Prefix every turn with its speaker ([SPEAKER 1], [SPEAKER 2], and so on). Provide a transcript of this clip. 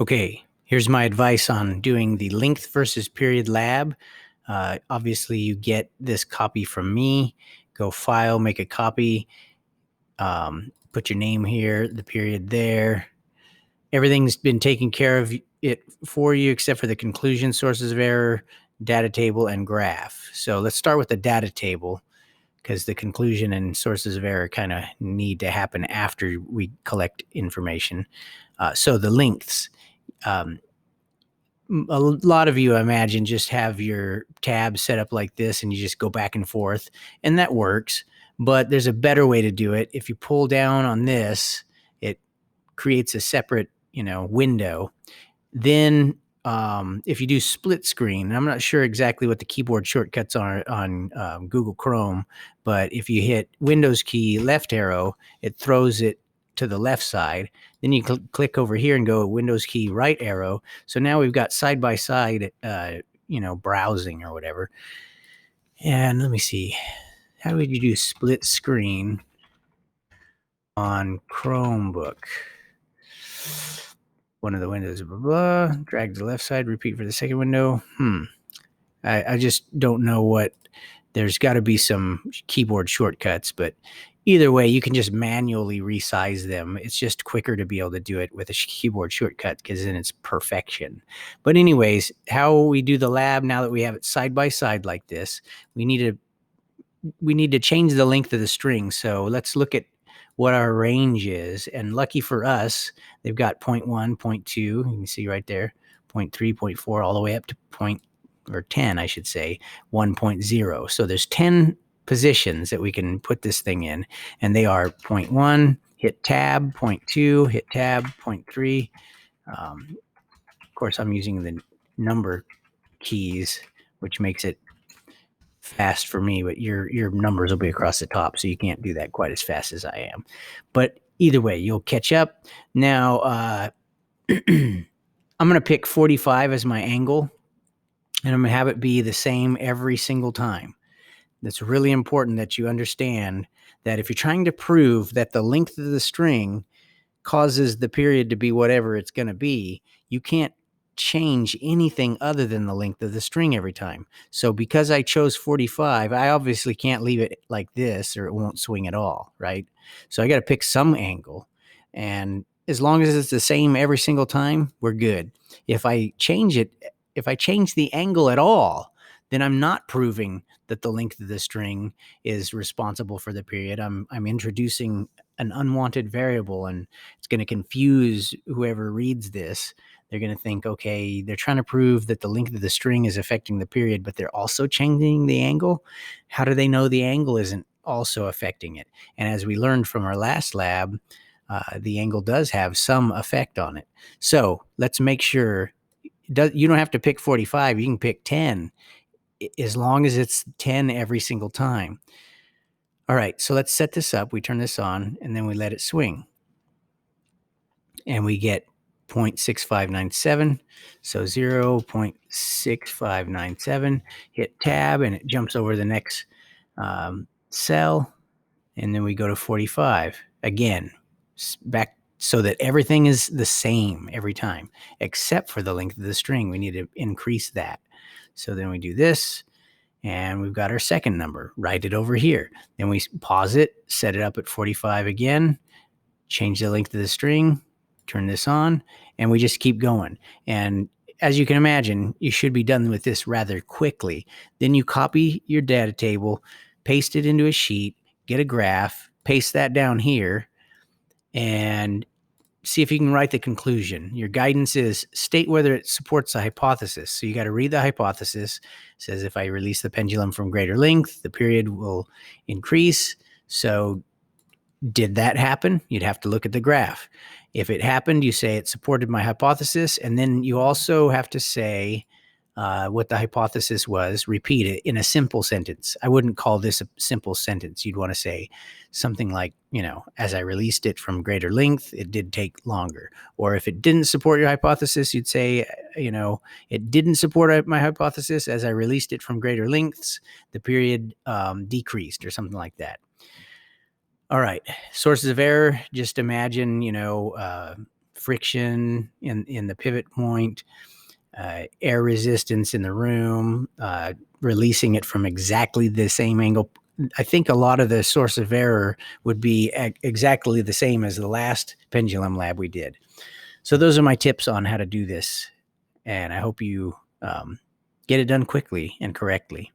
[SPEAKER 1] Okay, here's my advice on doing the length versus period lab. Obviously, you get this copy from me. Go file, make a copy, put your name here, the period there. Everything's been taken care of it for you except for the conclusion, sources of error, data table, and graph. So let's start with the data table because the conclusion and sources of error kind of need to happen after we collect information. So the lengths. Um, a lot of you, I imagine, just have your tabs set up like this and you just go back and forth, and that works. But there's a better way to do it. If you pull down on this, it creates a separate, window. Then, if you do split screen, and I'm not sure exactly what the keyboard shortcuts are on Google Chrome, but if you hit Windows key left arrow, it throws it to the left side. Then you click over here and go Windows key right arrow. So now we've got side by side, browsing or whatever. And let me see, how would you do split screen on Chromebook? One of the windows, blah, blah, blah, drag to the left side, repeat for the second window. I just don't know what, there's got to be some keyboard shortcuts, but either way, you can just manually resize them. It's just quicker to be able to do it with a keyboard shortcut because then it's perfection. But anyways, how we do the lab now that we have it side by side like this, we need to change the length of the string. So let's look at what our range is. And lucky for us, they've got 0.1, 0.2, you can see right there, 0.3, 0.4, all the way up to 10, I should say, 1.0. So there's 10 positions that we can put this thing in, and they are 0.1, hit tab, 0.2, hit tab, 0.3. Of course, I'm using the number keys, which makes it fast for me, but your numbers will be across the top, so you can't do that quite as fast as I am. But either way, you'll catch up. Now, I'm going to pick 45 as my angle, and I'm going to have it be the same every single time. That's really important that you understand that if you're trying to prove that the length of the string causes the period to be whatever it's going to be, you can't change anything other than the length of the string every time. So because I chose 45, I obviously can't leave it like this or it won't swing at all, right? So I got to pick some angle, and as long as it's the same every single time, we're good. If I change the angle at all, then I'm not proving that the length of the string is responsible for the period. I'm introducing an unwanted variable, and it's going to confuse whoever reads this. They're going to think, okay, they're trying to prove that the length of the string is affecting the period, but they're also changing the angle. How do they know the angle isn't also affecting it? And as we learned from our last lab, the angle does have some effect on it. So let's make sure you don't have to pick 45. You can pick 10 as long as it's 10 every single time. All right, so let's set this up. We turn this on, and then we let it swing. And we get 0.6597, so 0.6597. Hit tab, and it jumps over the next cell, and then we go to 45. Again, back so that everything is the same every time, except for the length of the string. We need to increase that. So then we do this, and we've got our second number. Write it over here. Then we pause it, set it up at 45 again, change the length of the string, turn this on, and we just keep going. And as you can imagine, you should be done with this rather quickly. Then you copy your data table, paste it into a sheet, get a graph, paste that down here, and see if you can write the conclusion. Your guidance is state whether it supports a hypothesis. So you got to read the hypothesis. It says if I release the pendulum from greater length, the period will increase. So did that happen? You'd have to look at the graph. If it happened, you say it supported my hypothesis, and then you also have to say what the hypothesis was, repeat it in a simple sentence. I wouldn't call this a simple sentence. You'd want to say something like, as I released it from greater length, it did take longer. Or if it didn't support your hypothesis, you'd say, it didn't support my hypothesis. As I released it from greater lengths, the period decreased, or something like that. All right. Sources of error, just imagine, friction in the pivot point, air resistance in the room, releasing it from exactly the same angle. I think a lot of the source of error would be exactly the same as the last pendulum lab we did. So those are my tips on how to do this, and I hope you get it done quickly and correctly.